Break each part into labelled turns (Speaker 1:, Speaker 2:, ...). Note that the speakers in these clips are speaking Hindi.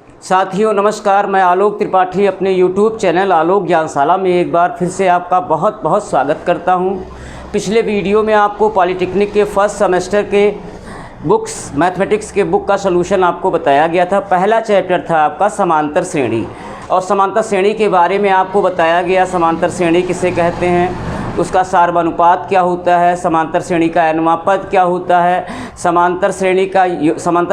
Speaker 1: साथियों नमस्कार, मैं आलोक त्रिपाठी अपने YouTube चैनल आलोक ज्ञानशाला में एक बार फिर से आपका बहुत बहुत स्वागत करता हूं। पिछले वीडियो में आपको पॉलिटेक्निक के फर्स्ट सेमेस्टर के बुक्स मैथमेटिक्स के बुक का सलूशन आपको बताया गया था। पहला चैप्टर था आपका समांतर श्रेणी, और समांतर श्रेणी के बारे में आपको बताया गया समांतर श्रेणी किसे कहते हैं, उसका सार्वनुपात क्या होता है, समांतर श्रेणी का nवां पद क्या होता है, समांतर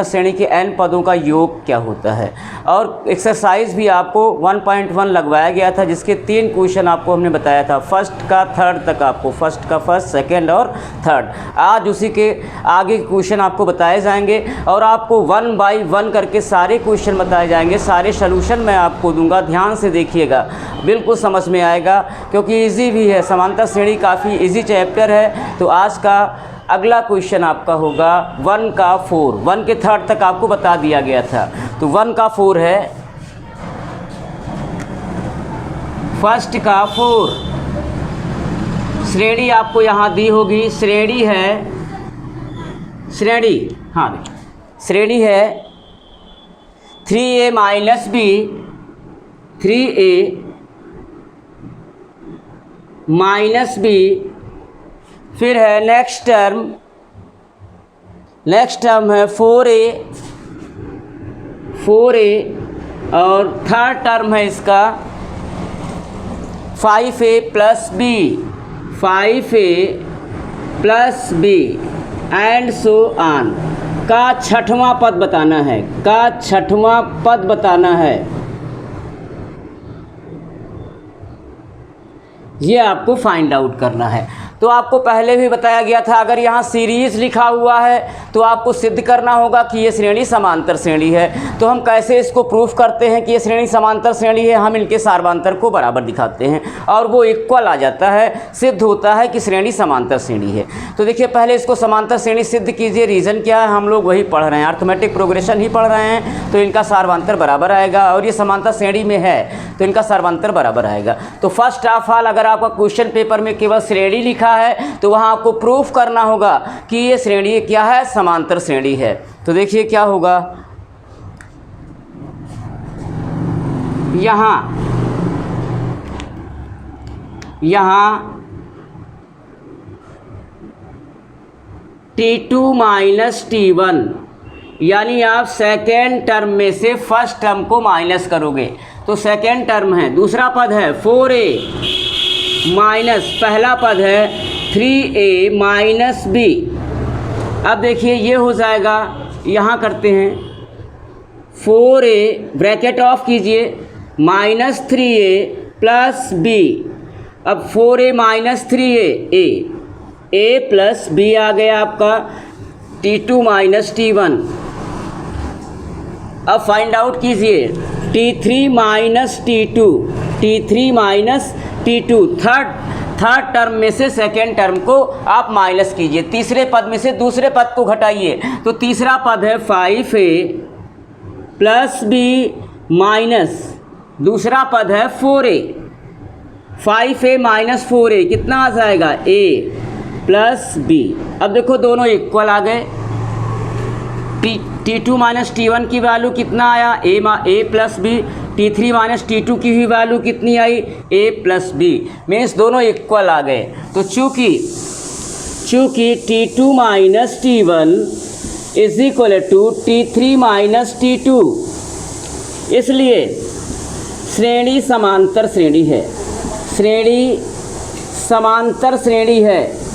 Speaker 1: श्रेणी के n पदों का योग क्या होता है। और एक्सरसाइज भी आपको 1.1 लगवाया गया था, जिसके 3 क्वेश्चन आपको हमने बताया था, फर्स्ट का थर्ड तक आपको, फर्स्ट का फर्स्ट, सेकंड और थर्ड। आज उसी के आगे क्वेश्चन आपको बताए जाएंगे और आपको 1 बाय 1 करके सारे क्वेश्चन बताए जाएंगे। सारे सलूशन मैं आपको दूंगा, ध्यान से देखिएगा, बिल्कुल समझ में आएगा, क्योंकि ईजी भी है। समांतर श्रेणी काफ़ी इजी चैप्टर है। तो आज का अगला क्वेश्चन आपका होगा 1 का 4, 1 के थर्ड तक आपको बता दिया गया था। तो 1 का 4 है, फर्स्ट का 4, श्रेणी आपको यहाँ दी होगी, श्रेणी है, श्रेणी है 3a minus B, 3a minus B, फिर है नेक्स्ट टर्म है 4a, और थर्ड टर्म है इसका 5a plus b, 5a plus b and so on. का छठवां पद बताना है, ये आपको फाइंड आउट करना है। तो आपको पहले भी बताया गया था, अगर यहाँ सीरीज़ लिखा हुआ है तो आपको सिद्ध करना होगा कि ये श्रेणी समांतर श्रेणी है। तो हम कैसे इसको प्रूफ करते हैं कि ये श्रेणी समांतर श्रेणी है, हम इनके सार्वंतर को बराबर दिखाते हैं और वो इक्वल आ जाता है, सिद्ध होता है कि श्रेणी समांतर श्रेणी है। तो देखिए, पहले इसको समांतर श्रेणी सिद्ध कीजिए। रीज़न क्या है, हम लोग वही पढ़ रहे हैं, अर्थमेटिक प्रोग्रेशन ही पढ़ रहे हैं, तो इनका सार्वंतर बराबर आएगा। और ये समांतर श्रेणी में है तो इनका सार्वंतर बराबर आएगा। तो फर्स्ट ऑफ ऑल, अगर आपका क्वेश्चन पेपर में केवल श्रेणी लिखा है तो वहां आपको प्रूफ करना होगा कि ये श्रेणी क्या है, समांतर श्रेणी है। तो देखिए क्या होगा, यहां T2 माइनस T1, यानी आप सेकेंड टर्म में से फर्स्ट टर्म को माइनस करोगे तो सेकेंड टर्म है, दूसरा पद है 4a माइनस पहला पद है 3a माइनस बी। अब देखिए ये हो जाएगा, यहाँ करते हैं 4a ब्रैकेट ऑफ कीजिए माइनस 3a प्लस बी। अब 4a minus 3a, a plus B आ गया आपका T2 माइनस T1। अब फाइंड आउट कीजिए T3 minus T2, T3 minus T2, third term में से सेकेंड टर्म को आप माइनस कीजिए, तीसरे पद में से दूसरे पद को घटाइए। तो तीसरा पद है 5a प्लस बी माइनस दूसरा पद है 4a, 5a माइनस 4a कितना आ जाएगा, a प्लस बी। अब देखो दोनों इक्वल आ गए। T2 माइनस T1 की वैल्यू कितना आया, a plus B. T3 minus T2 की भी वैल्यू कितनी आई, a प्लस बी, मीन्स दोनों इक्वल आ गए। तो चूँकि T2 minus T1 is equal to T3 minus T2, इसलिए श्रेणी समांतर श्रेणी है, श्रेणी समांतर श्रेणी है।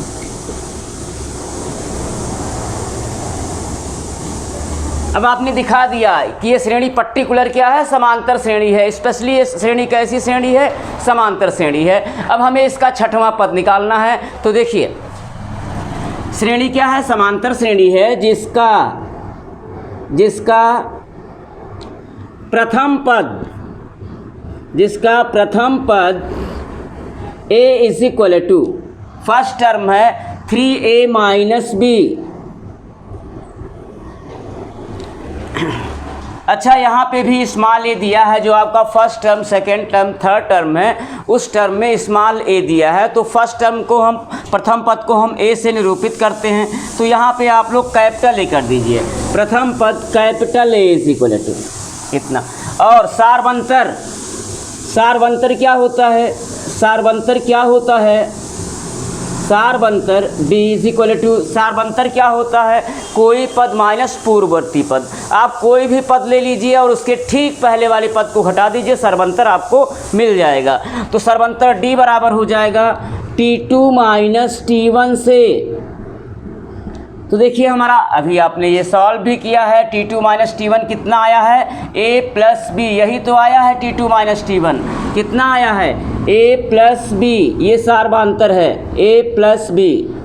Speaker 1: अब आपने दिखा दिया कि ये श्रेणी पर्टिकुलर क्या है, समांतर श्रेणी है। स्पेशली ये श्रेणी कैसी श्रेणी है, समांतर श्रेणी है। अब हमें इसका छठवां पद निकालना है। तो देखिए, श्रेणी क्या है, समांतर श्रेणी है जिसका प्रथम पद a is equal to, first term है 3a माइनस बी। अच्छा, यहाँ पे भी स्मॉल ए दिया है, जो आपका first term, second term, third term है, उस टर्म में स्मॉल ए दिया है। तो फर्स्ट टर्म को हम, प्रथम पद को हम ए से निरूपित करते हैं। तो यहाँ पे आप लोग कैपिटल ए कर दीजिए, प्रथम पद capital A is equal to, इतना। और सारवंतर, सारवंतर क्या होता है? सारवंतर क्या होता है? सारवंतर b इज इक्वल टू, सारवंतर क्या होता है? कोई पद माइनस पूर्ववर्ती पद। आप कोई भी पद ले लीजिए और उसके ठीक पहले वाले पद को हटा दीजिए, सारवंतर आपको मिल जाएगा। तो सारवंतर d बराबर हो जाएगा T2 माइनस T1 से। तो देखिए हमारा अभी आपने ये सॉल्व भी किया है, T2 माइनस T1 कितना आया है? a प्लस बी, यही तो आया है T2 माइनस T1 कितना आया है? a प्लस बी, ये सारवांतर है a प्लस बी।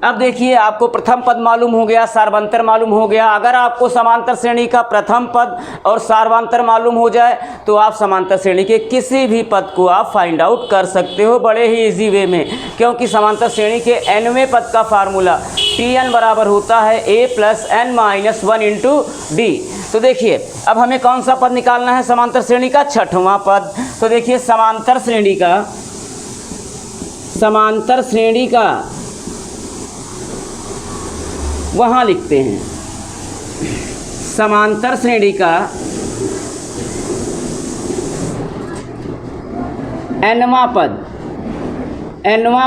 Speaker 1: अब देखिए आपको प्रथम पद मालूम हो गया, सारवांतर मालूम हो गया। अगर आपको समांतर श्रेणी का प्रथम पद और सारवांतर मालूम हो जाए तो आप समांतर श्रेणी के किसी भी पद को आप फाइंड आउट कर सकते हो बड़े ही इजी वे में, क्योंकि समांतर श्रेणी के nवें पद का फार्मूला Tn बराबर होता है a plus n minus 1 into D. तो देखिए अब हमें कौन सा पद निकालना है? समांतर श्रेणी का छठवां पद। तो देखिए समांतर श्रेणी का वहाँ लिखते हैं, समांतर श्रेणी का nवां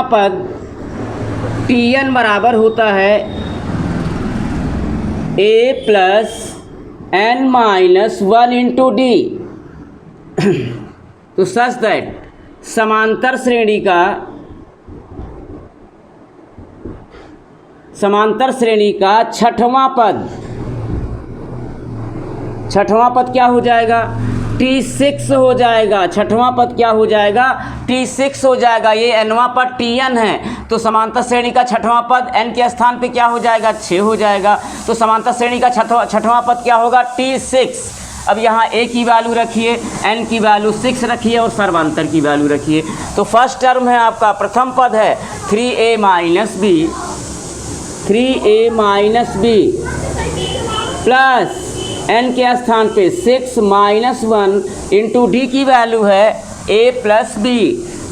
Speaker 1: पद Tn बराबर होता है a plus n minus 1 into D. तो सच दैट समांतर श्रेणी का छठवां पद क्या हो जाएगा? T6 हो जाएगा। छठवां पद क्या हो जाएगा? T6 हो जाएगा। ये nवां पद Tn है, तो समांतर श्रेणी का छठवां पद n के स्थान पे क्या हो जाएगा? 6 हो जाएगा। तो समांतर श्रेणी का छठवां पद क्या होगा? T6। अब यहाँ a की वैल्यू रखिए, n की वैल्यू 6 रखिए और सर्वांतर की वैल्यू रखिए। तो फर्स्ट टर्म है आपका, प्रथम पद है 3a minus b plus n के स्थान पे 6 माइनस 1 इंटू डी की वैल्यू है a प्लस बी,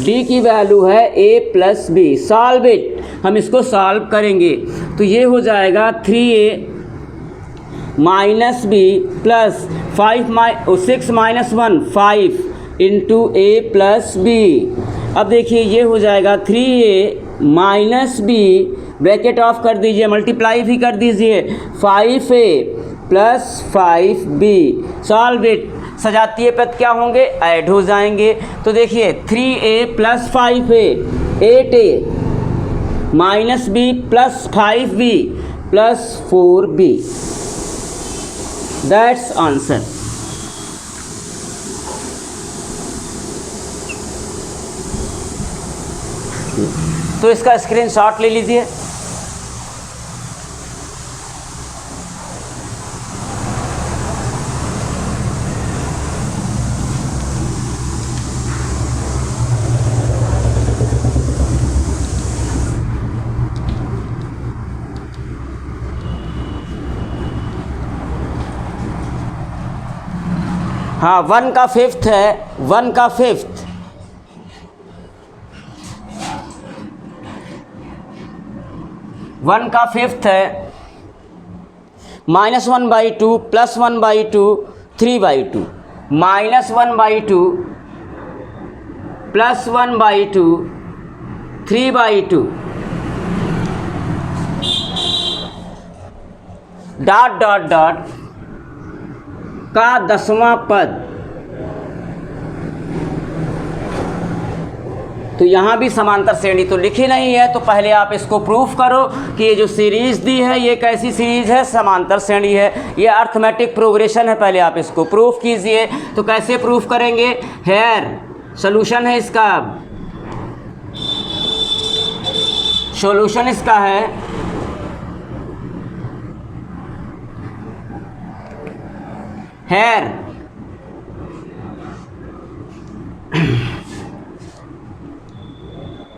Speaker 1: डी की वैल्यू है a plus b. Solve it, हम इसको सॉल्व करेंगे तो ये हो जाएगा 3a minus b plus 6 minus 1 5 into a plus B. अब देखिए ये हो जाएगा 3a minus B, bracket of कर दीजिए, मल्टीप्लाई भी कर दीजिए, 5a plus 5b। Solve it, सजातीय पद क्या होंगे? ऐड हो जाएंगे। तो देखिए 3a plus 5a 8a minus b plus 5b plus 4b। That's answer. तो इसका स्क्रीनशॉट ले लीजिए। हाँ 1 का फिफ्थ है, 1 का फिफ्थ। वन का फिफ्थ है -1/2 +1/2 3/2, -1/2 +1/2 3/2 डॉट डॉट डॉट का 10वां पद। तो यहाँ भी समांतर श्रेणी तो लिखी नहीं है, तो पहले आप इसको प्रूफ करो कि ये जो सीरीज़ दी है ये कैसी सीरीज़ है, समांतर श्रेणी है, ये अर्थमेटिक प्रोग्रेशन है। पहले आप इसको प्रूफ कीजिए। तो कैसे प्रूफ करेंगे? हेयर सोल्यूशन है इसका, सॉल्यूशन इसका है hair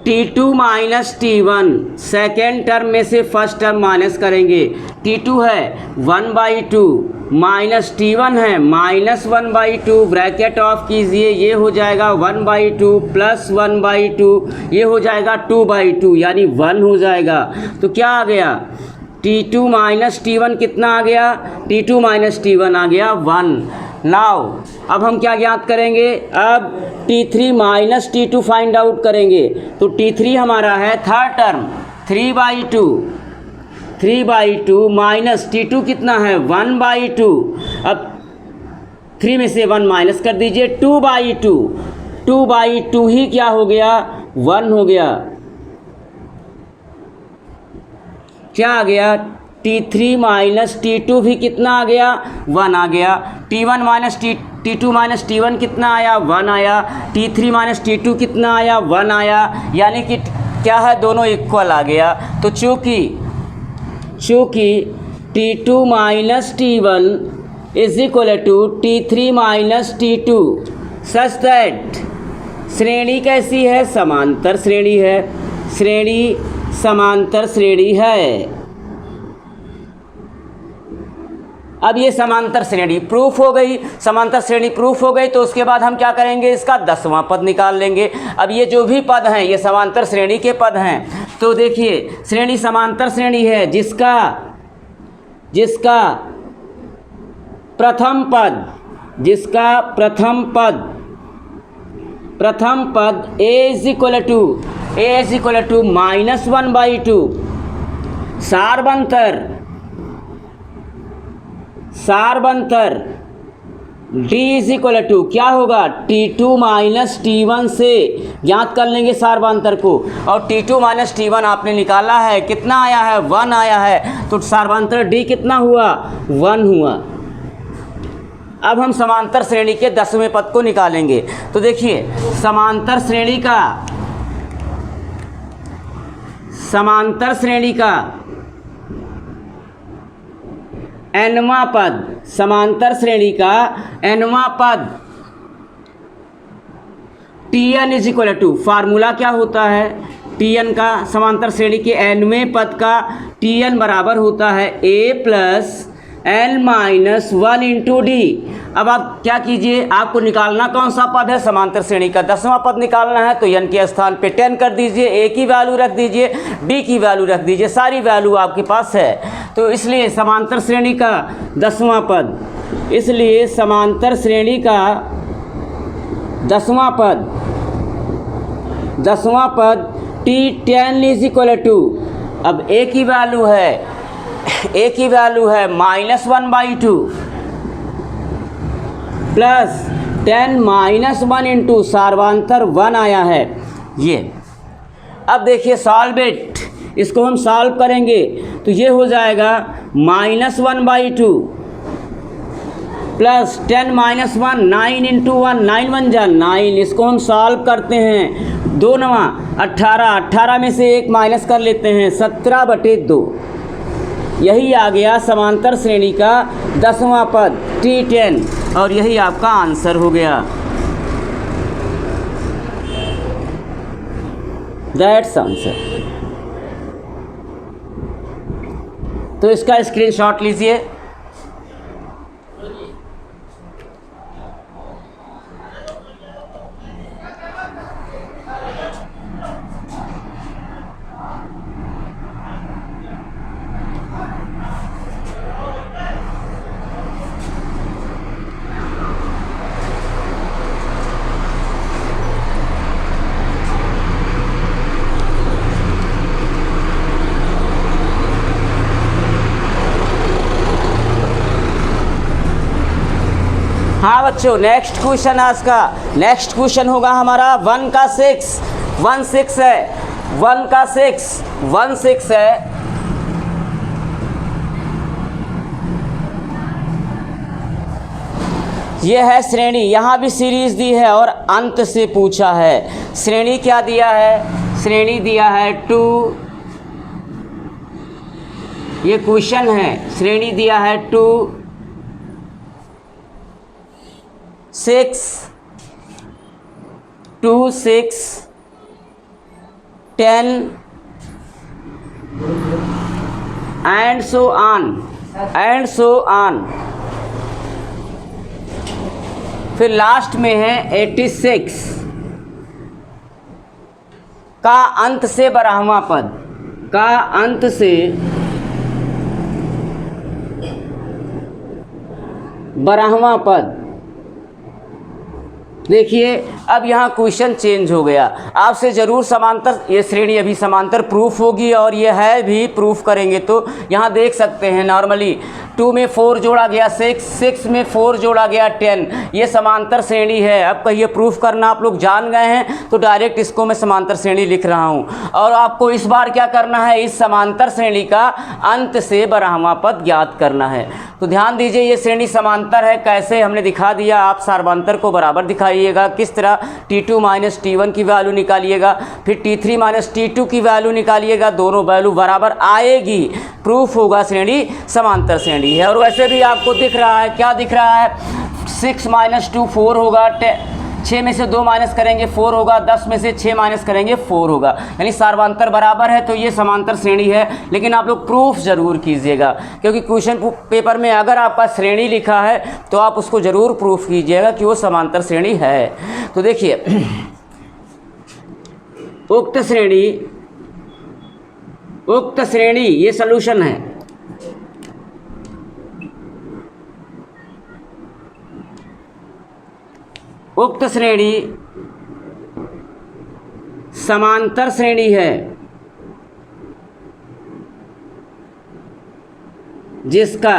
Speaker 1: T2 minus T1, second term में से फर्स्ट टर्म माइनस करेंगे। T2 है 1/2 माइनस T1 है -1/2, ब्रैकेट ऑफ कीजिए, ये हो जाएगा 1/2 प्लस 1/2, ये हो जाएगा 2/2 यानी 1 हो जाएगा। तो क्या आ गया? T2 माइनस T1 कितना आ गया? T2 माइनस T1 आ गया 1। नाउ अब हम क्या ज्ञात करेंगे? अब T3 minus T2 find out करेंगे। तो T3 हमारा है थर्ड टर्म 3/2 माइनस T2 कितना है? 1/2। अब 3 में से 1 माइनस कर दीजिए, 2/2 ही क्या हो गया? 1 हो गया। क्या आ गया? T3 माइनस T2 भी कितना आ गया? 1 आ गया। T1 minus T2 minus T1 कितना आया? 1 आया। T3 माइनस T2 कितना आया? 1 आया। यानी कि क्या है? दोनों इक्वल आ गया। तो चूँकि T2 minus T1 is equal to T3 minus T2 such that श्रेणी कैसी है? समांतर श्रेणी है। श्रेणी समांतर श्रेणी है। अब ये समांतर श्रेणी प्रूफ हो गई। समांतर श्रेणी प्रूफ हो गई तो उसके बाद हम क्या करेंगे? इसका 10वां पद निकाल लेंगे। अब ये जो भी पद हैं ये समांतर श्रेणी के पद हैं। तो देखिए श्रेणी समांतर श्रेणी है जिसका प्रथम पद a इज इक्वल टू -1/2 सारबंतर d इज इक्वल टू क्या होगा? T2 माइनस T1 से ज्ञात कर लेंगे सारबंतर को। और T2 माइनस T1 आपने निकाला है, कितना आया है? 1 आया है। तो सारबंतर d कितना हुआ? 1 हुआ। अब हम समांतर श्रेणी के 10वें पद को निकालेंगे। तो देखिए समांतर श्रेणी का nवां पद, समांतर श्रेणी का nवां पद Tn is equal to, formula क्या होता है Tn का? समांतर श्रेणी के nवें पद का Tn बराबर होता है a plus n-1 into D. अब आप क्या कीजिए? आपको निकालना कौन सा पद है? समांतर श्रेणी का 10वां पद निकालना है। तो n के स्थान पे 10 कर दीजिए, a की वैल्यू रख दीजिए, d की वैल्यू रख दीजिए, सारी वैल्यू आपके पास है। तो इसलिए समांतर श्रेणी का 10वां पद, इसलिए समांतर श्रेणी का 10वां पद T10 इज इक्वल टू, अब a की वैल्यू है -1/2 प्लस 10-1 इंटू सारवांतर 1 आया है ये। अब देखिए सॉल्व इसको हम सॉल्व करेंगे तो ये हो जाएगा -1/2 प्लस 10-1 9 इंटू 1 9 1 जा 9। इसको हम सॉल्व करते हैं। 2 9 18 में से 1 माइनस कर लेते हैं 17/2। यही आ गया समांतर श्रेणी का 10वां पद T10 और यही आपका आंसर हो गया। That's answer. तो इसका स्क्रीनशॉट लीजिए। हाँ बच्चों, नेक्स्ट क्वेश्चन आज का नेक्स्ट क्वेश्चन होगा हमारा 1 का 6 1 6 है 1 का 6 है। ये है श्रेणी, यहाँ भी सीरीज दी है और अंत से पूछा है। श्रेणी क्या दिया है? श्रेणी दिया है 2, ये क्वेश्चन है। श्रेणी दिया है 2 6 2 6 10 एंड सो ऑन। फिर लास्ट में है 86 का अंत से 12वां पद, का अंत से 12वां पद। देखिए अब यहाँ क्वेश्चन चेंज हो गया, आपसे ज़रूर समांतर, ये श्रेणी अभी समांतर प्रूफ होगी और ये है भी प्रूफ करेंगे। तो यहाँ देख सकते हैं नॉर्मली 2 में 4 जोड़ा गया 6, 6 में 4 जोड़ा गया 10, ये समांतर श्रेणी है। अब कहिए प्रूफ करना आप लोग जान गए हैं तो डायरेक्ट इसको मैं समांतर श्रेणी लिख रहा हूँ। और आपको इस बार क्या करना है, इस समांतर श्रेणी का अंत से 12वां पद ज्ञात करना है। तो ध्यान दीजिए ये श्रेणी समांतर है, कैसे हमने दिखा दिया। आप सार्वंतर को बराबर दिखाइएगा, किस तरह T2 माइनस T1 की वैल्यू निकालिएगा, फिर T3 माइनस T2 की वैल्यू निकालिएगा, दोनों वैल्यू बराबर आएगी, प्रूफ होगा श्रेणी समांतर श्रेणी है। और वैसे भी आपको दिख रहा है, क्या दिख रहा है, 6 माइनस 2 4 होगा, 6 में से 2 माइनस करेंगे 4 होगा, 10 में से 6 माइनस करेंगे 4 होगा, यानी सार्वंतर बराबर है। तो ये समांतर श्रेणी है, लेकिन आप लोग प्रूफ ज़रूर कीजिएगा, क्योंकि क्वेश्चन पेपर में अगर आपका श्रेणी लिखा है तो आप उसको ज़रूर प्रूफ कीजिएगा कि वो समांतर श्रेणी है। तो देखिए उक्त श्रेणी ये सॉल्यूशन है। उक्त श्रेणी समांतर श्रेणी है जिसका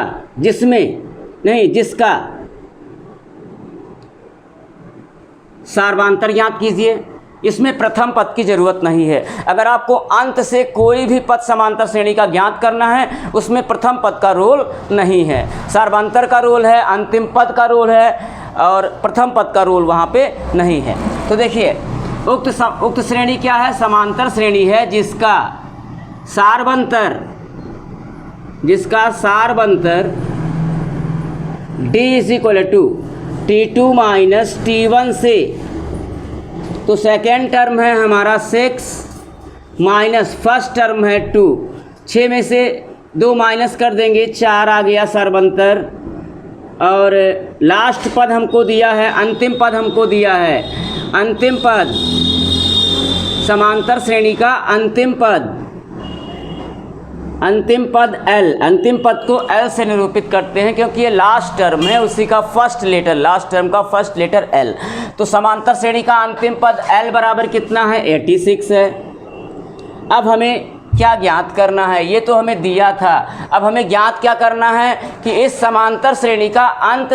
Speaker 1: सार्वंतर ज्ञात कीजिए। इसमें प्रथम पद की जरूरत नहीं है। अगर आपको अंत से कोई भी पद समांतर श्रेणी का ज्ञात करना है, उसमें प्रथम पद का रोल नहीं है, सार्वंतर का रोल है, अंतिम पद का रोल है और प्रथम पद का रोल वहाँ पे नहीं है। तो देखिए उक्त श्रेणी क्या है, समांतर श्रेणी है जिसका सार्वंतर D is equal to T2 minus T1 से, तो सेकेंड टर्म है हमारा 6 माइनस फर्स्ट टर्म है 2, 6 में से 2 माइनस कर देंगे 4 आ गया सार्वंतर। और लास्ट पद हमको दिया है, अंतिम पद हमको दिया है, अंतिम पद समांतर श्रेणी का अंतिम पद L, अंतिम पद को L से निरूपित करते हैं क्योंकि ये लास्ट टर्म है, उसी का फर्स्ट लेटर, लास्ट टर्म का फर्स्ट लेटर L। तो समांतर श्रेणी का अंतिम पद L बराबर कितना है, 86 है। अब हमें क्या ज्ञात करना है, ये तो हमें दिया था। अब हमें ज्ञात क्या करना है कि इस समांतर श्रेणी का अंत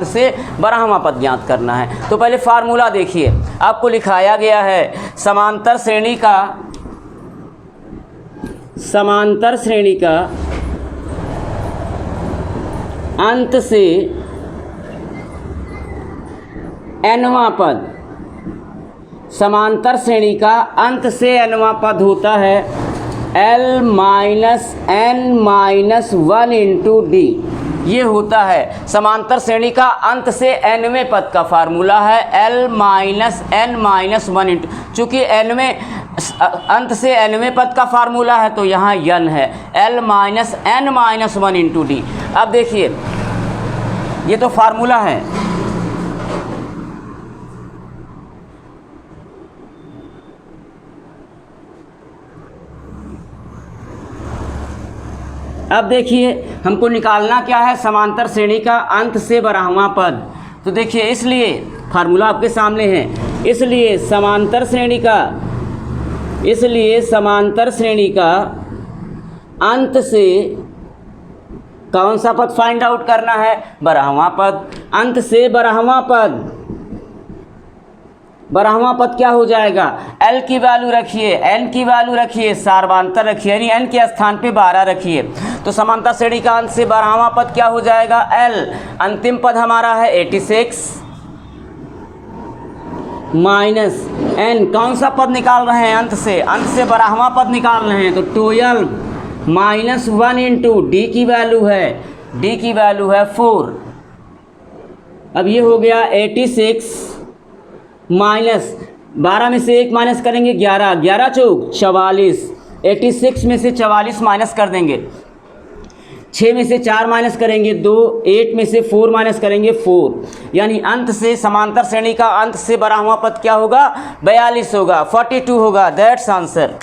Speaker 1: से 12वां पद ज्ञात करना है। तो पहले फार्मूला देखिए, आपको लिखाया गया है समांतर श्रेणी का अंत से nवां पद, समांतर श्रेणी का अंत से nवां पद होता है L minus n minus 1 into D। ये होता है समांतर श्रेणी का अंत से nवें पद का फार्मूला है L minus n minus 1 into, चूँकि अंत से nवें पद का फार्मूला है तो यहाँ n है, L minus n minus 1 into D। अब देखिए ये तो फार्मूला है, अब देखिए हमको निकालना क्या है, समांतर श्रेणी का अंत से 12वां पद। तो देखिए इसलिए फार्मूला आपके सामने है, इसलिए समांतर श्रेणी का अंत से कौन सा पद फाइंड आउट करना है, 12वां पद। अंत से 12वां पद क्या हो जाएगा, L की वैल्यू रखिए, N की वैल्यू रखिए, सार्वंतर रखिए, यानी N के स्थान पे 12 रखिए। तो समांतर श्रेणी का अंत से 12वां पद क्या हो जाएगा, L। अंतिम पद हमारा है 86 माइनस N, कौन सा पद निकाल रहे हैं, अंत से 12वां पद निकाल रहे हैं, तो 12 माइनस 1 इंटू D की वैल्यू है 4। अब ये हो गया 86 माइनस 12 में से 1 माइनस करेंगे 11, 11 चौक 44, 86 में से 44 माइनस कर देंगे, 6 में से 4 माइनस करेंगे 2, 8 में से 4 माइनस करेंगे 4, यानी अंत से समांतर श्रेणी का अंत से 12वां पद क्या होगा, 42 होगा, 42 होगा, दैट्स आंसर।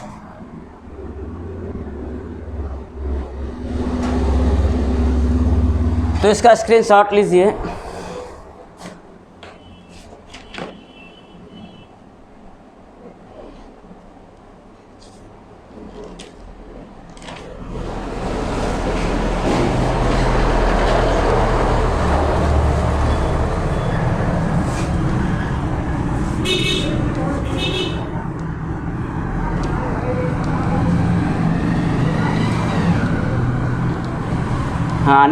Speaker 1: तो इसका स्क्रीनशॉट लीजिए। हाँ,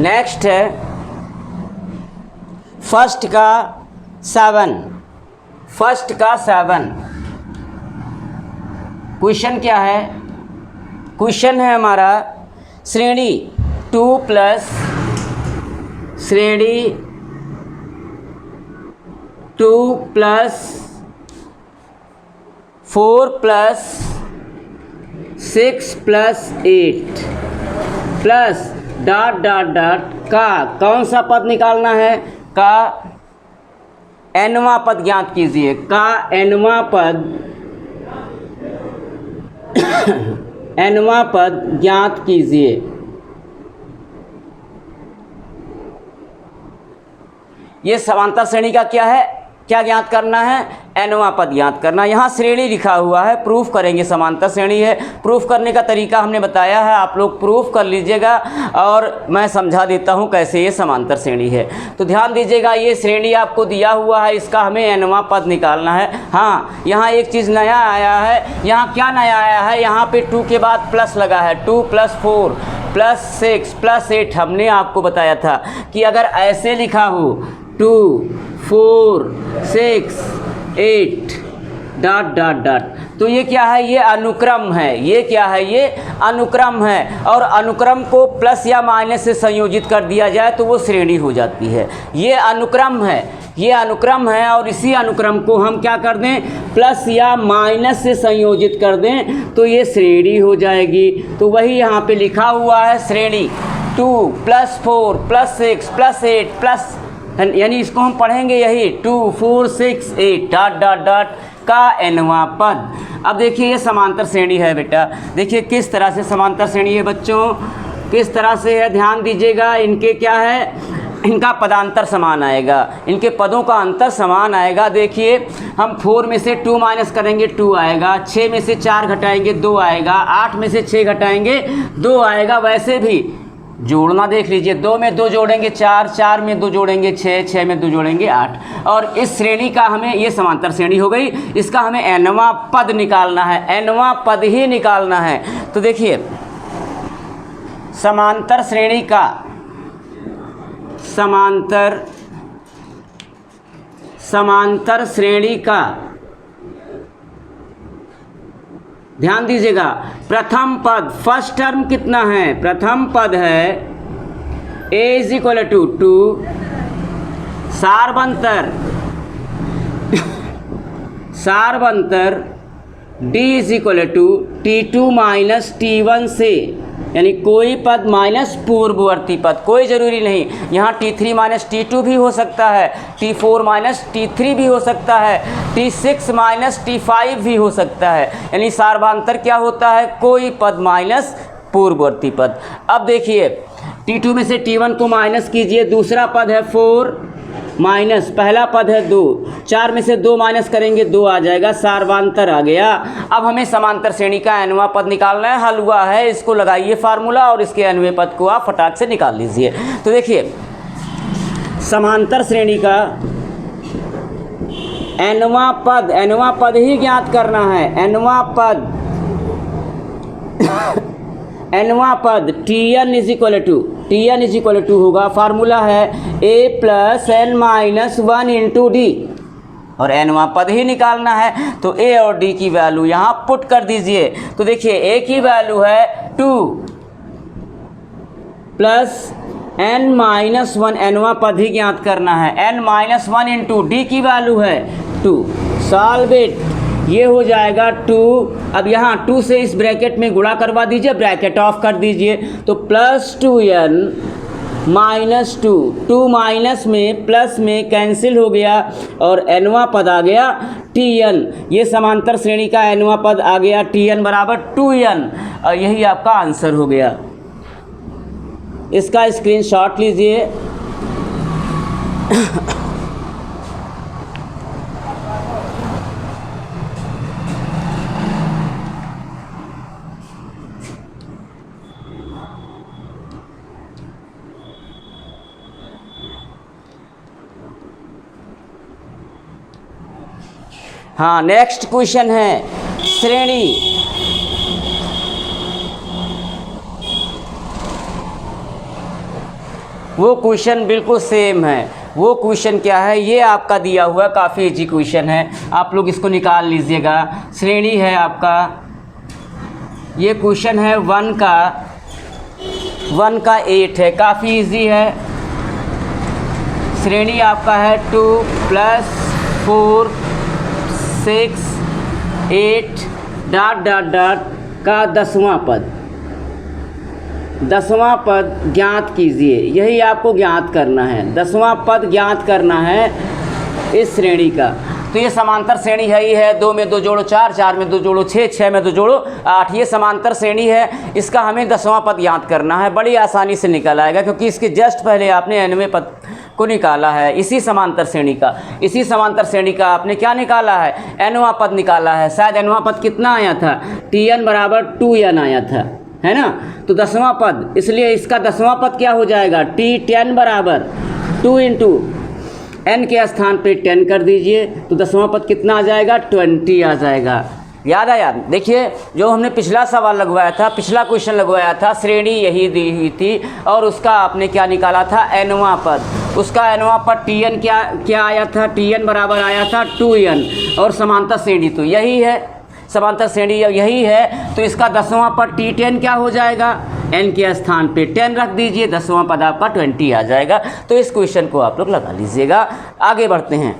Speaker 1: नेक्स्ट है फर्स्ट का 7। क्वेश्चन क्या है? क्वेश्चन है हमारा श्रेणी 2 plus 4 plus 6 plus 8 plus dot dot dot का कौन सा पद निकालना है? का nवां पद ज्ञात कीजिए। का nवां पद ज्ञात कीजिए। ये समांतर श्रेणी का क्या है? क्या ज्ञात करना है? nवां पद ज्ञात करना। यहाँ श्रेणी लिखा हुआ है, प्रूफ करेंगे समांतर श्रेणी है। प्रूफ करने का तरीका हमने बताया है, आप लोग प्रूफ कर लीजिएगा और मैं समझा देता हूँ कैसे ये समांतर श्रेणी है। तो ध्यान दीजिएगा, ये श्रेणी आपको दिया हुआ है, इसका हमें nवां पद निकालना है। हाँ, यहाँ एक चीज़ नया आया है। यहाँ क्या नया आया है? यहाँ पे 2 के बाद प्लस लगा है। 2 प्लस 4 प्लस 6 प्लस 8। हमने आपको बताया था कि अगर ऐसे लिखा हो 2 4 6 8 डॉट डॉट डॉट, तो ये क्या है? ये अनुक्रम है। ये क्या है? ये अनुक्रम है। और अनुक्रम को प्लस या माइनस से संयोजित कर दिया जाए तो वो श्रेणी हो जाती है। ये अनुक्रम है, ये अनुक्रम है। और इसी अनुक्रम को हम क्या कर दें? प्लस या माइनस से संयोजित कर दें तो ये श्रेणी हो जाएगी। तो वही यहाँ पे लिखा हुआ है श्रेणी 2 प्लस 4 प्लस 6 प्लस 8 प्लस, यानी इसको हम पढ़ेंगे यही 2 4 6 8 डॉट डॉट डॉट का nवां पद। अब देखिए ये समांतर श्रेणी है बेटा। देखिए किस तरह से समांतर श्रेणी है बच्चों, किस तरह से है, ध्यान दीजिएगा। इनके क्या है? इनका पदांतर समान आएगा, इनके पदों का अंतर समान आएगा। देखिए हम 4 में से 2 माइनस करेंगे 2 आएगा, 6 में से 4 घटाएंगे 2 आएगा, 8 में से 6 घटाएंगे 2 आएगा। वैसे भी जोड़ना देख लीजिए, 2 में 2 जोड़ेंगे 4, 4 में 2 जोड़ेंगे 6, 6 में 2 जोड़ेंगे 8। और इस श्रेणी का हमें, ये समांतर श्रेणी हो गई, इसका हमें nवां पद निकालना है। nवां पद ही निकालना है। तो देखिए समांतर श्रेणी का समांतर श्रेणी का ध्यान दीजिएगा, प्रथम पद फर्स्ट टर्म कितना है? प्रथम पद है a इज इक्वल टू 2, सारबंतर d is equal to T2 minus T1 से, यानी कोई पद माइनस पूर्ववर्ती पद, कोई ज़रूरी नहीं। यहाँ T3 माइनस T2 भी हो सकता है, T4 माइनस T3 भी हो सकता है, T6 माइनस T5 भी हो सकता है। यानी सार्वधातुक क्या होता है? कोई पद माइनस पूर्ववर्ती पद। अब देखिए T2 में से T1 को माइनस कीजिए, दूसरा पद है 4 माइनस पहला पद है 2, 4 में से 2 माइनस करेंगे 2 आ जाएगा, सार्वांतर आ गया। अब हमें समांतर श्रेणी का nवां पद निकालना है। हल हुआ है, इसको लगाइए फार्मूला और इसके nवें पद को आप फटाक से निकाल लीजिए। तो देखिए समांतर श्रेणी का nवां पद ही ज्ञात करना है। nवां पद Tn इज इक्वल टू होगा, फार्मूला है a plus n minus 1 into D, और nवां पद ही निकालना है। तो a और d की वैल्यू यहाँ पुट कर दीजिए। तो देखिए a की वैल्यू है 2 प्लस n माइनस 1, nवां पद ही ज्ञात करना है। n माइनस 1 इंटू डी की वैल्यू है 2। सॉल्व इट, ये हो जाएगा 2। अब यहाँ 2 से इस ब्रैकेट में गुणा करवा दीजिए, ब्रैकेट ऑफ कर दीजिए। तो प्लस 2n माइनस 2 माइनस में प्लस में कैंसिल हो गया और nवां पद आ गया Tn। ये समांतर श्रेणी का nवां पद आ गया Tn बराबर 2n, और यही आपका आंसर हो गया। इसका स्क्रीनशॉट लीजिए। हाँ, नेक्स्ट क्वेश्चन है श्रेणी। वो क्वेश्चन बिल्कुल सेम है। वो क्वेश्चन क्या है, ये आपका दिया हुआ काफ़ी इजी क्वेश्चन है, आप लोग इसको निकाल लीजिएगा। श्रेणी है आपका, ये क्वेश्चन है 1 का 8 है, काफ़ी इजी है। श्रेणी आपका है 2 + 4 6 8 ... का 10वां पद। 10वां पद ज्ञात कीजिए, यही आपको ज्ञात करना है। 10वां पद ज्ञात करना है इस श्रेणी का। तो ये समांतर श्रेणी है ही है, 2 में 2 जोड़ो 4, 4 में 2 जोड़ो 6, 6 में 2 जोड़ो 8, ये समांतर श्रेणी है। इसका हमें 10वां पद ज्ञात करना है, बड़ी आसानी से निकल आएगा क्योंकि इसके जस्ट पहले आपने 9वें पद को निकाला है इसी समांतर श्रेणी का। इसी समांतर श्रेणी का आपने क्या निकाला है, 9वां पद निकाला है। शायद 9वां पद कितना आया था, Tn = 2n आया था, है ना। तो 10वां पद, इसलिए इसका 10वां पद क्या हो जाएगा, T10 = 2 × n के स्थान पे 10 कर दीजिए, तो 10वां पद कितना आ जाएगा, 20 आ जाएगा। याद आया। देखिए जो हमने पिछला सवाल लगवाया था, पिछला क्वेश्चन लगवाया था, श्रेणी यही दी हुई थी और उसका आपने क्या निकाला था, 9वां पद। उसका 9वां पद Tn क्या आया था, Tn बराबर आया था 2n, और समांतर श्रेणी तो यही है, समांतर श्रेणी यही है। तो इसका 10वां पद T10 क्या हो जाएगा, n के स्थान पे 10 रख दीजिए, 10वां पद आपका 20 आ जाएगा। तो इस क्वेश्चन को आप लोग लगा लीजिएगा। आगे बढ़ते हैं।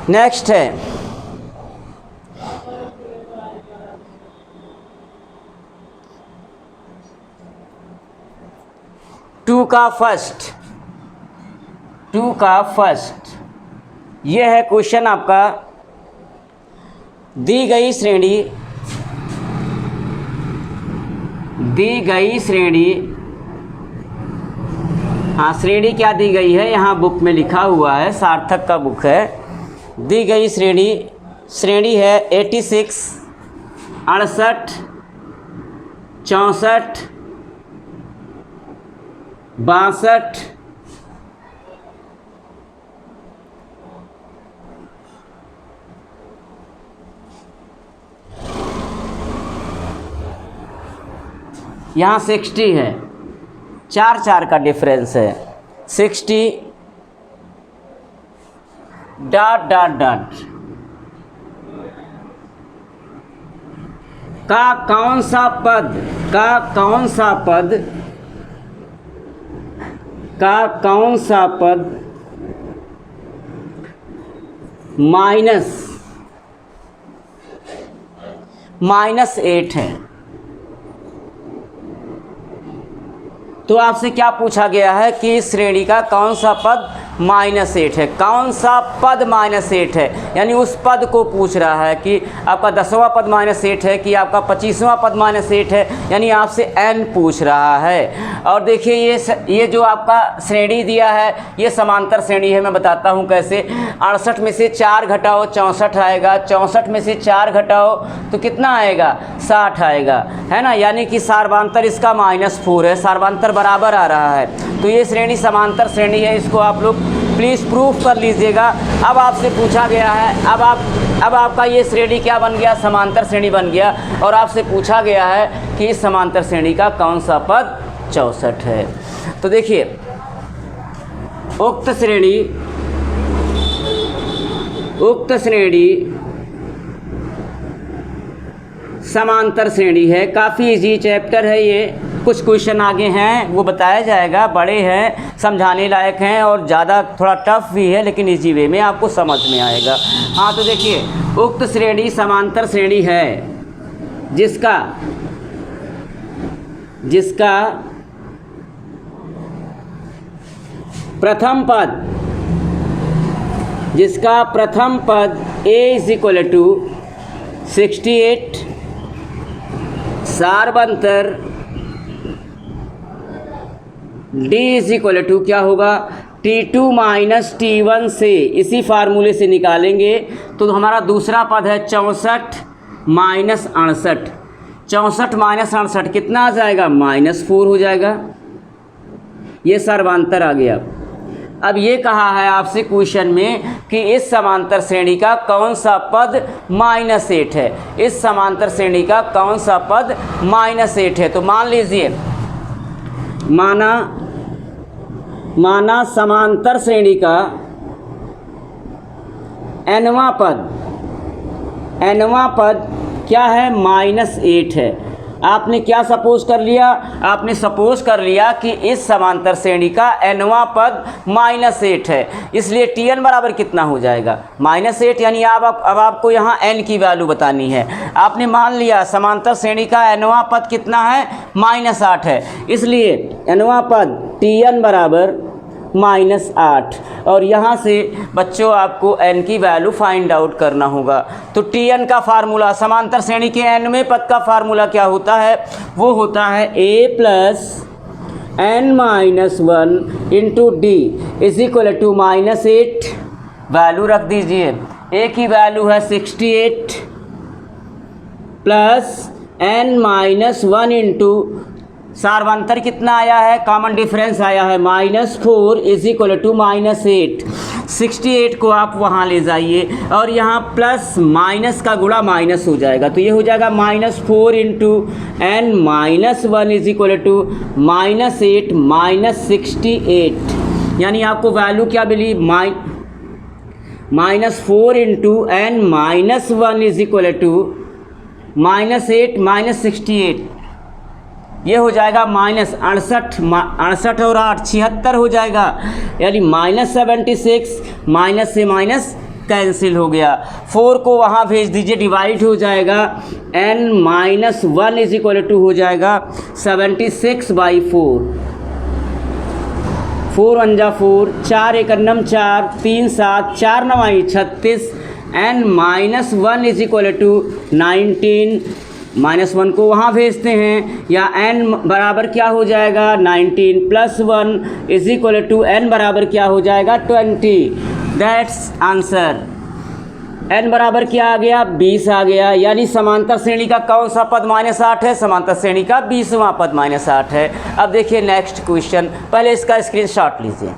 Speaker 1: नेक्स्ट है 2 का फर्स्ट। ये है क्वेश्चन आपका, दी गई श्रेणी, हाँ श्रेणी क्या दी गई है, यहाँ बुक में लिखा हुआ है, सार्थक का बुक है। दी गई श्रेणी है 86 68 64 62 यहाँ 60 है, 4 का डिफरेंस है, 60 ... का कौन सा पद -8 है। तो आपसे क्या पूछा गया है कि इस श्रेणी का कौन सा पद -8 है, कौन सा पद -8 है, यानी उस पद को पूछ रहा है कि आपका 10वां पद -8 है कि आपका 25वां पद -8 है, यानी आपसे n पूछ रहा है। और देखिए ये जो आपका श्रेणी दिया है ये समांतर श्रेणी है। मैं बताता हूँ कैसे। 68 में से 4 घटाओ 64 आएगा, 64 में से 4 घटाओ तो कितना आएगा, 60 आएगा, है ना। यानी कि सार्वधातुक इसका -4 है, सार्वधातुक बराबर आ रहा है। तो ये श्रेणी समांतर श्रेणी है, इसको आप लोग प्लीज़ प्रूफ कर लीजिएगा। अब आपसे पूछा गया है, अब आपका ये श्रेणी क्या बन गया, समांतर श्रेणी बन गया। और आपसे पूछा गया है कि इस समांतर श्रेणी का कौन सा पद 64 है। तो देखिए उक्त श्रेणी समांतर श्रेणी है। काफ़ी इजी चैप्टर है ये, कुछ क्वेश्चन आगे हैं वो बताया जाएगा, बड़े हैं, समझाने लायक हैं और ज़्यादा थोड़ा टफ भी है, लेकिन इजी वे में आपको समझ में आएगा। हाँ तो देखिए उक्त श्रेणी समांतर श्रेणी है जिसका प्रथम पद जिसका प्रथम पद a इज इक्वल टू 68 सार्वंतर d इज इक्वल टू क्या होगा T2 माइनस T1 से इसी फार्मूले से निकालेंगे तो हमारा दूसरा पद है 64 माइनस 68। 64 माइनस 68 कितना आ जाएगा -4 हो जाएगा। ये सर्वांतर आ गया। अब ये कहा है आपसे क्वेश्चन में कि इस समांतर श्रेणी का कौन सा पद -8 है। इस समांतर श्रेणी का कौन सा पद -8 है। तो मान लीजिए माना समांतर श्रेणी का nवां पद क्या है -8 है। आपने क्या सपोज कर लिया, आपने सपोज कर लिया कि इस समांतर श्रेणी का nवां पद -8 है, इसलिए Tn बराबर कितना हो जाएगा -8। यानी अब आपको यहाँ n की वैल्यू बतानी है। आपने मान लिया समांतर श्रेणी का nवां पद कितना है -8 है, इसलिए nवां पद Tn बराबर -8। और यहाँ से बच्चों आपको n की वैल्यू फाइंड आउट करना होगा। तो Tn का फार्मूला समांतर श्रेणी के nवें पद का फार्मूला क्या होता है, वो होता है a plus n-1 into D is equal to -8। Value रख दीजिए, a की वैल्यू है 68 प्लस n-1 इंटू सार्वंतर कितना आया है, कॉमन डिफरेंस आया है -4 इज इक्वल टू -8। 68 को आप वहाँ ले जाइए और यहाँ प्लस माइनस का गुणा माइनस हो जाएगा, तो ये हो जाएगा -4 into n-1 is equal to -8 -68। यानी आपको वैल्यू क्या मिली -4 into n-1 is equal to -8 -68। ये हो जाएगा -68 और 8 76 हो जाएगा। यानी -76 माइनस से माइनस कैंसिल हो गया। 4 को वहाँ भेज दीजिए, डिवाइड हो जाएगा n-1 इज इक्वल टू हो जाएगा 76/4। 4 1 जा 4, 4 1 9 4, 3 7, 4 9 36, n-1 इज इक्वल टू 19। -1 को वहाँ भेजते हैं, या n बराबर क्या हो जाएगा 19 plus 1 is equal to n बराबर क्या हो जाएगा 20। That's answer. n बराबर क्या आ गया 20 आ गया। यानी समांतर श्रेणी का कौन सा पद -8 है, समांतर श्रेणी का 20वां पद -8 है। अब देखिए नेक्स्ट क्वेश्चन, पहले इसका स्क्रीनशॉट लीजिए।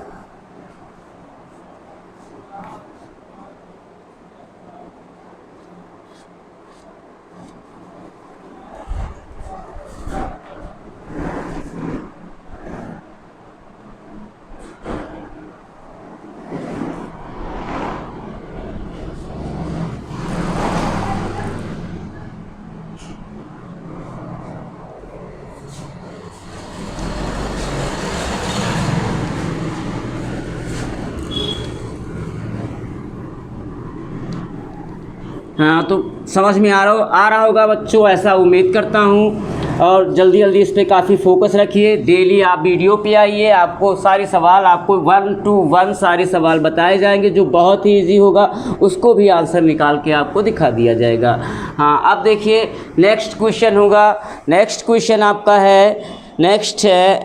Speaker 1: हाँ, तो समझ में आ रहा होगा बच्चों, ऐसा उम्मीद करता हूँ। और जल्दी जल्दी इस पर काफ़ी फोकस रखिए। डेली आप वीडियो पे आइए, आपको सारे सवाल आपको 1 to 1 सारे सवाल बताए जाएंगे, जो बहुत ही इजी होगा, उसको भी आंसर निकाल के आपको दिखा दिया जाएगा। हाँ, अब देखिए नेक्स्ट क्वेश्चन होगा। नेक्स्ट क्वेश्चन आपका है, नेक्स्ट है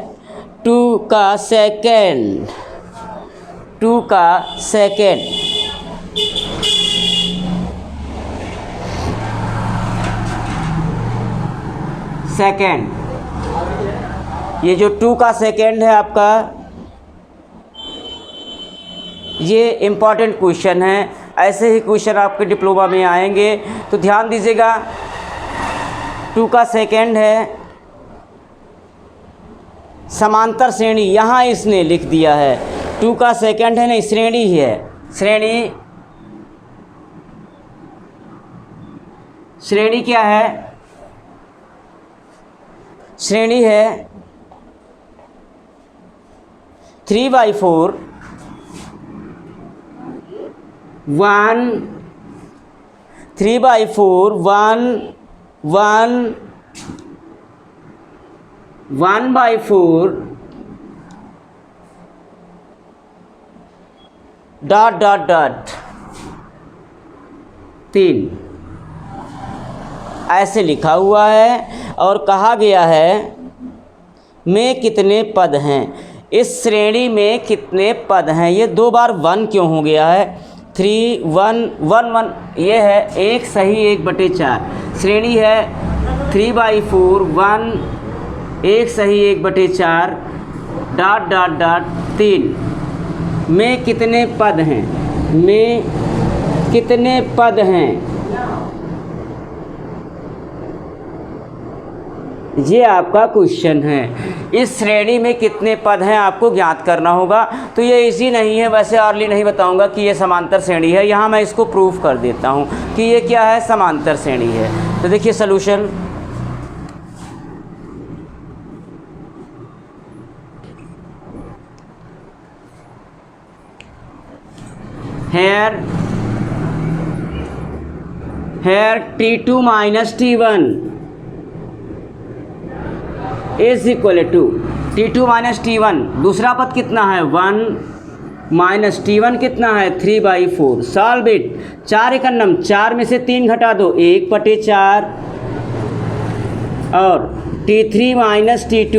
Speaker 1: 2 का सेकेंड। ये जो 2 का सेकेंड है आपका, ये इम्पॉर्टेंट क्वेश्चन है। ऐसे ही क्वेश्चन आपके डिप्लोमा में आएंगे, तो ध्यान दीजिएगा। 2 का सेकेंड है, समांतर श्रेणी, यहाँ इसने लिख दिया है 2 का सेकेंड है, नहीं श्रेणी ही है। श्रेणी क्या है, श्रेणी है 3/4 1 3/4 1 1 1/4 डॉट डॉट डॉट 3 ऐसे लिखा हुआ है और कहा गया है में कितने पद हैं, इस श्रेणी में कितने पद हैं। ये 2 बार 1 क्यों हो गया है, 3 1 1 1, ये है 1 सही 1/4, श्रेणी है 3/4 1 1 सही 1/4 ... 3 में कितने पद हैं, में कितने पद हैं, ये आपका क्वेश्चन है। इस श्रेणी में कितने पद हैं आपको ज्ञात करना होगा। तो ये इजी नहीं है, वैसे अर्ली नहीं बताऊंगा कि ये समांतर श्रेणी है, यहाँ मैं इसको प्रूफ कर देता हूँ कि ये क्या है, समांतर श्रेणी है। तो देखिए solution, here T2 minus T1 is equal to T2 minus T1, दूसरा पद कितना है 1 माइनस T1 कितना है 3/4, सॉल्व इट, 4 एकन्नम 4 में से 3 घटा दो 1/4 और T3 minus T2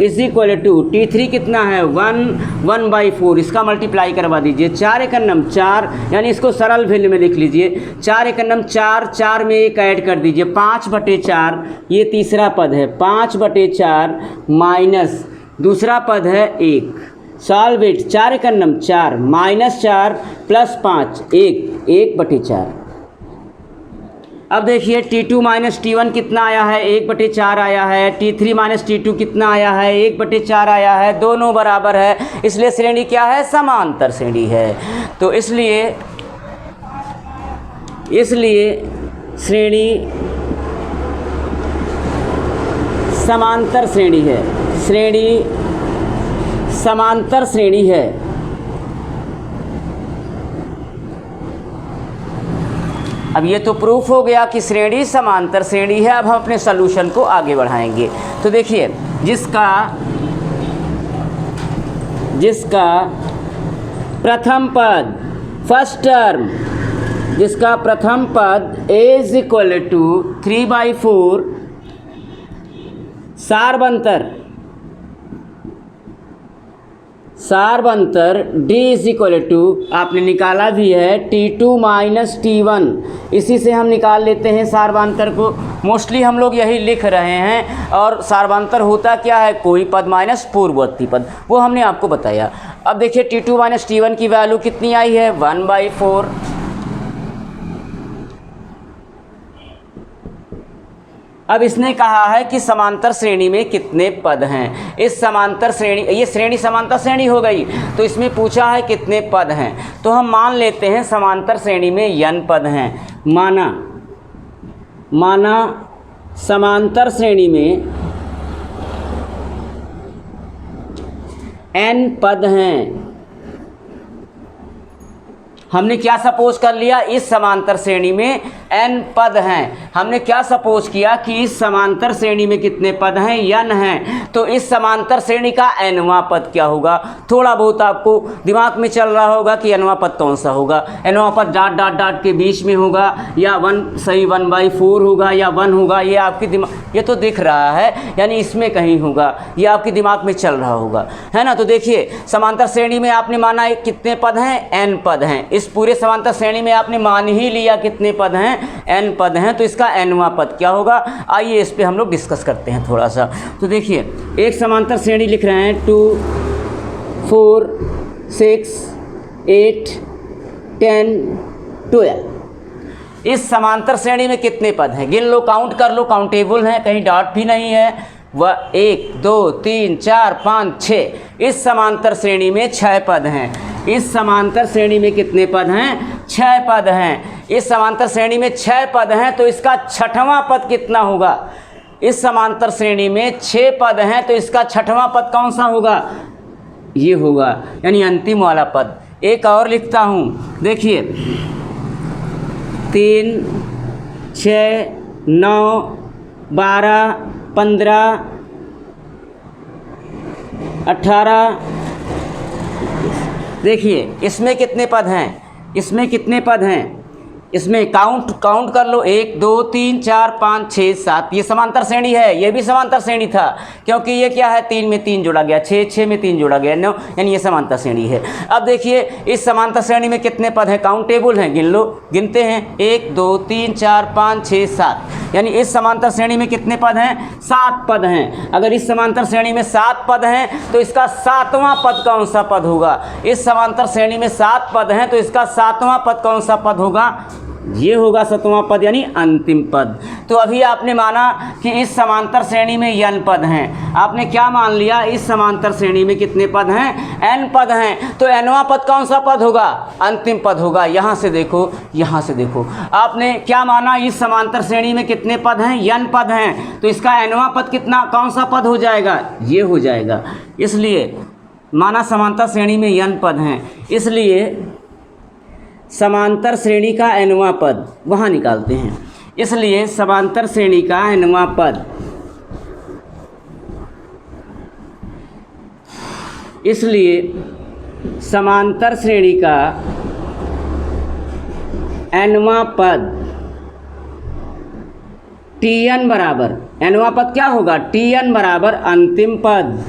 Speaker 1: is equal to T3 कितना है 1/4, इसका मल्टीप्लाई करवा दीजिए, 4 एकन्नम 4, यानी इसको सरल वैल्यू में लिख लीजिए, 4 एकन्नम 4, 4 में 1 ऐड कर दीजिए 5/4, ये तीसरा पद है 5/4 माइनस दूसरा पद है 1, सॉल्व इट, 4 एकन्नम 4 माइनस 4 प्लस 5 1/4। अब देखिए T2 माइनस T1 कितना आया है 1/4 आया है, T3 माइनस T2 कितना आया है 1/4 आया है, दोनों बराबर है, इसलिए श्रेणी क्या है, समांतर श्रेणी है। तो इसलिए श्रेणी समांतर श्रेणी है, श्रेणी समांतर श्रेणी है। अब ये तो प्रूफ हो गया कि श्रेणी समांतर श्रेणी है। अब हम अपने सॉल्यूशन को आगे बढ़ाएंगे। तो देखिए जिसका प्रथम पद फर्स्ट टर्म, जिसका प्रथम पद इज इक्वल टू 3/4, सारबंतर D इज इक्वल टू, आपने निकाला भी है T2 माइनस T1, इसी से हम निकाल लेते हैं सारबंतर को, मोस्टली हम लोग यही लिख रहे हैं। और सारबंतर होता क्या है, कोई पद माइनस पूर्ववर्ती पद, वो हमने आपको बताया। अब देखिए T2 माइनस T1 की वैल्यू कितनी आई है 1/4। अब इसने कहा है कि समांतर श्रेणी में कितने पद हैं। इस समांतर श्रेणी, ये श्रेणी समांतर श्रेणी हो गई, तो इसमें पूछा है कितने पद हैं। तो हम मान लेते हैं समांतर श्रेणी में n पद हैं। माना समांतर श्रेणी में n पद हैं। हमने क्या सपोज कर लिया, इस समांतर श्रेणी में n पद हैं। हमने क्या सपोज किया कि इस समांतर श्रेणी में कितने पद हैं, n हैं। तो इस समांतर श्रेणी का nवां पद क्या होगा, थोड़ा बहुत आपको दिमाग में चल रहा होगा कि nवां पद कौन सा होगा। nवां पद ... के बीच में होगा, या 1 सही 1/4 होगा, या 1 होगा, ये आपके दिमाग, ये तो दिख रहा है, यानी इसमें कहीं होगा, ये आपके दिमाग में चल रहा होगा, है ना। तो देखिए समांतर श्रेणी में आपने माना कितने पद हैं, n पद हैं। इस पूरे समांतर श्रेणी में आपने मान ही लिया कितने पद हैं, n पद हैं, तो इसका nवां पद क्या होगा। आइए इस पे हम लोग डिस्कस करते हैं थोड़ा सा। तो देखिए एक समांतर श्रेणी लिख रहे हैं 2 4 6 8 10 12। इस समांतर श्रेणी में कितने पद हैं, गिन लो, काउंट कर लो, काउंटेबल हैं, कहीं डॉट भी नहीं है। 1 2 3 4 5 6। इस समांतर श्रेणी में 6 पद हैं। इस समांतर श्रेणी में कितने पद हैं, 6 पद हैं। इस समांतर श्रेणी में 6 पद हैं, तो इसका छठवां पद कितना होगा। इस समांतर श्रेणी में 6 पद हैं, तो इसका छठवां पद कौन सा होगा, ये होगा, यानी अंतिम वाला पद। एक और लिखता हूँ, देखिए 3 6 9 12 15 18 देखिए इसमें कितने पद हैं, इसमें कितने पद हैं, इसमें काउंट कर लो 1 2 3 4 5 6 7, ये समांतर श्रेणी है, ये भी समांतर श्रेणी था क्योंकि ये क्या है 3 में 3 जोड़ा गया, 6 में 3 जोड़ा गया 9, यानी ये समांतर श्रेणी है। अब देखिए इस समांतर श्रेणी में कितने पद हैं, काउंटेबल हैं, गिन लो, गिनते हैं 1 2 3 4 5 6 7, यानी इस समांतर श्रेणी में कितने पद हैं, 7 पद हैं। अगर इस समांतर श्रेणी में 7 पद हैं तो इसका 7वां पद कौन सा पद होगा, इस समांतर श्रेणी में 7 पद हैं तो इसका 7वां पद कौन सा पद होगा, ये होगा 7वां पद यानी अंतिम पद। तो अभी आपने माना कि इस समांतर श्रेणी में n पद हैं, आपने क्या मान लिया, इस समांतर श्रेणी में कितने पद हैं, n पद हैं, तो nवां पद कौन सा पद होगा, अंतिम पद होगा। यहाँ से देखो, यहाँ से देखो, आपने क्या माना, इस समांतर श्रेणी में कितने पद हैं, n पद हैं, तो इसका nवां पद कितना, कौन सा पद हो जाएगा, ये हो जाएगा। इसलिए माना समांतर श्रेणी में n पद हैं, इसलिए समांतर श्रेणी का nवां पद वहाँ निकालते हैं, इसलिए समांतर श्रेणी का nवां पद, इसलिए समांतर श्रेणी का nवां पद Tn बराबर, nवां पद क्या होगा, Tn बराबर अंतिम पद,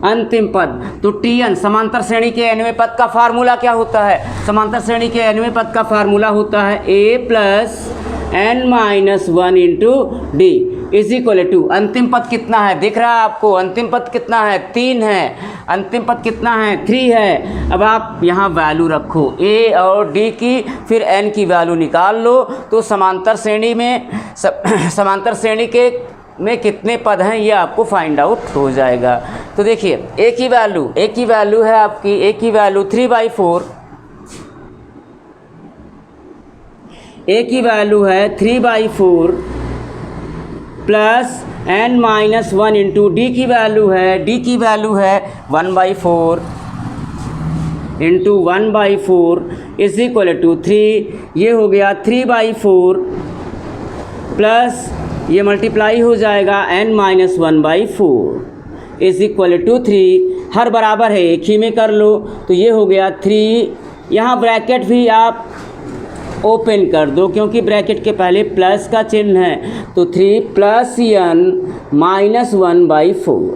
Speaker 1: अंतिम पद। तो Tn समांतर श्रेणी के nवें पद का फार्मूला क्या होता है, समांतर श्रेणी के nवें पद का फार्मूला होता है a plus n-1 into D is equal to, अंतिम पद कितना है, दिख रहा है आपको, अंतिम पद कितना है, 3 है, अंतिम पद कितना है, 3 है। अब आप यहाँ वैल्यू रखो a और d की, फिर n की वैल्यू निकाल लो, तो समांतर श्रेणी में समांतर श्रेणी के में कितने पद हैं ये आपको फाइंड आउट हो जाएगा। तो देखिए a की वैल्यू है आपकी, a की वैल्यू 3/4, a की वैल्यू है 3/4 प्लस n-1 इंटू d की वैल्यू है 1/4 इंटू 1/4 इज इक्वल टू 3, ये हो गया 3/4 प्लस ये मल्टीप्लाई हो जाएगा n-1/4 इज इक्वल टू 3, हर बराबर है एक ही में कर लो, तो ये हो गया 3, यहाँ ब्रैकेट भी आप ओपन कर दो क्योंकि ब्रैकेट के पहले प्लस का चिन्ह है, तो 3 plus n-1/4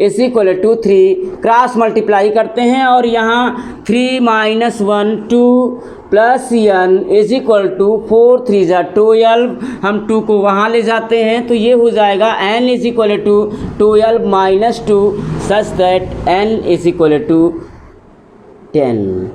Speaker 1: is equal to 3, cross multiply करते हैं और यहाँ 3 - 1 2 plus n is equal to 4 3 = 12, हम 2 को वहाँ ले जाते हैं तो ये हो जाएगा n is equal to 12 - 2 such that n is equal to 10।